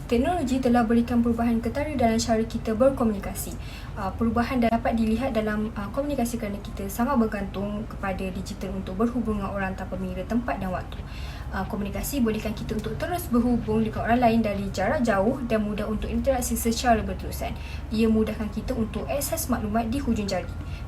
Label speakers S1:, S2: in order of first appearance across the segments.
S1: Teknologi telah berikan perubahan ketara dalam cara kita berkomunikasi. Perubahan dapat dilihat dalam komunikasi kerana kita sangat bergantung kepada digital untuk berhubung dengan orang tanpa mengira tempat dan waktu. Komunikasi bolehkan kita untuk terus berhubung dengan orang lain dari jarak jauh dan mudah untuk interaksi secara berterusan. Ia mudahkan kita untuk akses maklumat di hujung jari.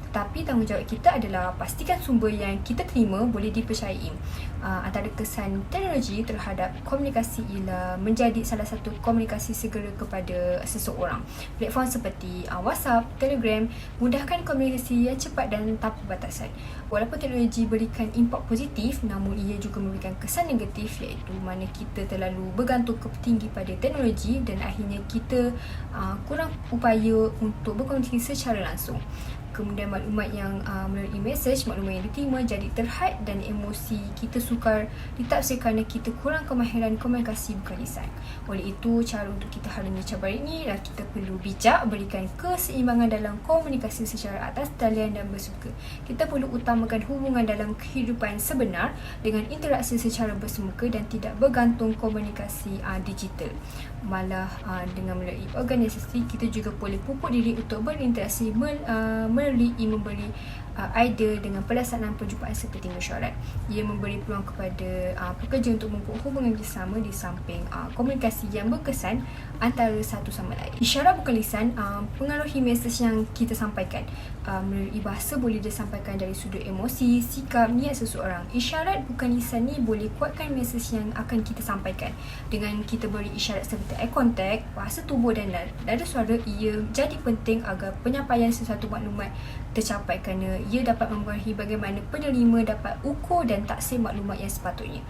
S1: Tetapi tanggungjawab kita adalah pastikan sumber yang kita terima boleh dipercayai. Antara kesan teknologi terhadap komunikasi ialah menjadi salah satu komunikasi segera kepada seseorang. Platform seperti WhatsApp, Telegram mudahkan komunikasi yang cepat dan tanpa batasan. Walaupun teknologi berikan impak positif, namun ia juga memberikan kesan negatif, iaitu mana kita terlalu bergantung tinggi pada teknologi dan akhirnya kita kurang upaya untuk berkomunikasi secara langsung. Kemudian maklumat yang melalui mesej, maklumat yang diterima jadi terhad dan emosi kita sukar ditafsir kerana kita kurang kemahiran komunikasi bukan lisan. Oleh itu, cara untuk kita harungi cabaran ini adalah kita perlu bijak berikan keseimbangan dalam komunikasi secara atas talian dan bersuka. Kita perlu utamakan hubungan dalam kehidupan sebenar dengan interaksi secara bersemuka dan tidak bergantung komunikasi digital. Malah dengan melalui organisasi, kita juga boleh pupuk diri untuk berinteraksi melalui memberi idea dengan pelaksanaan perjumpaan seperti mesyuarat. Ia memberi peluang kepada pekerja untuk mempunyai hubungan bersama di samping komunikasi yang berkesan antara satu sama lain. Isyarat bukan lisan pengaruhi mesej yang kita sampaikan. Melalui bahasa boleh disampaikan dari sudut emosi, sikap, niat seseorang. Isyarat bukan lisan ni boleh kuatkan mesej yang akan kita sampaikan. Dengan kita beri isyarat seperti eye contact, bahasa tubuh dan nada suara, ia jadi penting agar penyampaian sesuatu maklumat tercapai kerana ia dapat mempengaruhi bagaimana penerima dapat ukur dan taksir maklumat yang sepatutnya.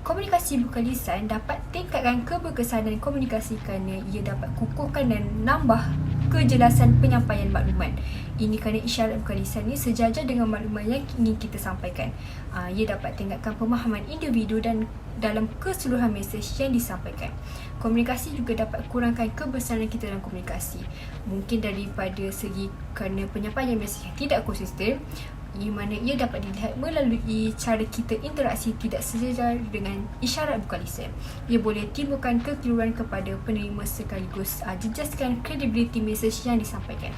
S1: Komunikasi bukan lisan dapat tingkatkan keberkesanan komunikasi kerana ia dapat kukuhkan dan nambah kejelasan penyampaian maklumat. Ini kerana isyarat bukan lisan ni sejajar dengan maklumat yang ingin kita sampaikan. Ia dapat tingkatkan pemahaman individu dan dalam keseluruhan mesej yang disampaikan. Komunikasi juga dapat kurangkan kebesaran kita dalam komunikasi. Mungkin daripada segi kerana penyampaian mesej yang tidak konsisten, di mana ia dapat dilihat melalui cara kita interaksi tidak sejajar dengan isyarat bukan lisan. Ia boleh timbulkan kekeliruan kepada penerima sekaligus jejaskan kredibiliti mesej yang disampaikan.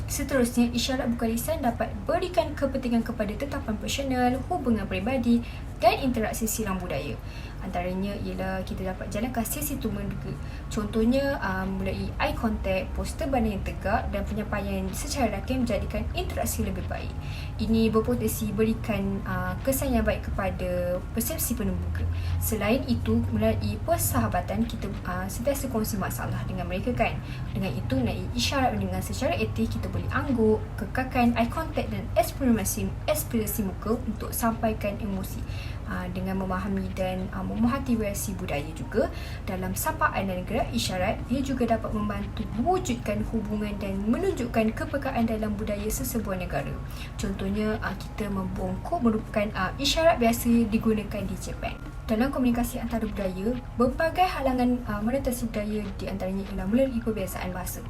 S1: Seterusnya, isyarat bukan lisan dapat berikan kepentingan kepada tetapan personal, hubungan peribadi dan interaksi silang budaya. Antaranya ialah kita dapat jalankan sesi tumenduga. Contohnya melalui eye contact, poster badan yang tegak dan penyampaian secara rakyat menjadikan interaksi lebih baik. Ini berpotensi berikan kesan yang baik kepada persepsi penembuka. Selain itu, melalui persahabatan kita sentiasa kongsi masalah dengan mereka kan. Dengan itu, melalui isyarat dengan secara etik kita boleh angguk, kekalkan eye contact dan ekspresi muka untuk sampaikan emosi. Dengan memahami dan memahati reaksi budaya juga dalam sapaan dan gerak isyarat, ia juga dapat membantu mewujudkan hubungan dan menunjukkan kepekaan dalam budaya sesebuah negara. Contohnya, kita membongkok merupakan isyarat biasa digunakan di Jepun. Dalam komunikasi antara budaya, berbagai halangan mengatasi budaya di antaranya ialah melalui perbezaan bahasa.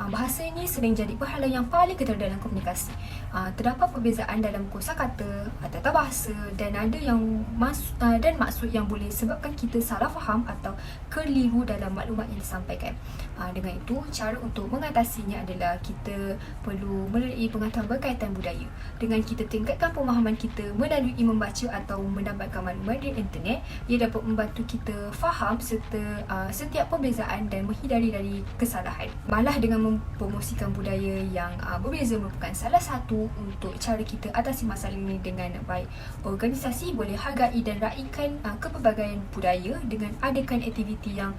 S1: Bahasa ini sering jadi perhalang yang paling ketara dalam komunikasi. Terdapat perbezaan dalam kosakata, tata bahasa dan nada yang dan maksud yang boleh sebabkan kita salah faham atau keliru dalam maklumat yang disampaikan. Dengan itu, cara untuk mengatasinya adalah kita perlu melalui pengetahuan berkaitan budaya. Dengan kita tingkatkan pemahaman kita melalui membaca atau mendapatkan maklumat di internet, ia dapat membantu kita faham serta setiap perbezaan dan menghindari dari kesalahan. Malah dengan mempromosikan budaya yang berbeza merupakan salah satu untuk cara kita atasi masalah ini dengan baik. Organisasi boleh hargai dan raikan kepelbagaian budaya dengan adakan aktiviti yang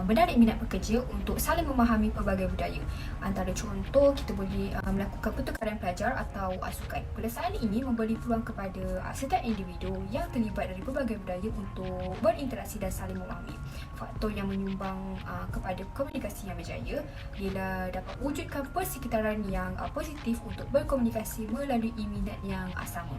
S1: menarik minat pekerja untuk saling memahami pelbagai budaya. Antara contoh, kita boleh melakukan pertukaran pelajar atau sukan. Pelaksanaan ini memberi peluang kepada setiap individu yang terlibat dari pelbagai budaya untuk berinteraksi dan saling memahami. Faktor yang menyumbang kepada komunikasi yang berjaya ialah dapat wujudkan persekitaran yang positif untuk berkomunikasi melalui minat yang sama.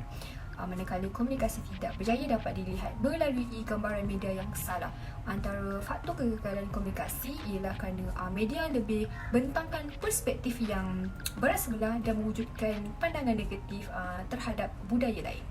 S1: Manakala komunikasi tidak berjaya dapat dilihat melalui gambaran media yang salah. Antara faktor kegagalan komunikasi ialah kerana media lebih bentangkan perspektif yang berat sebelah dan mewujudkan pandangan negatif terhadap budaya lain.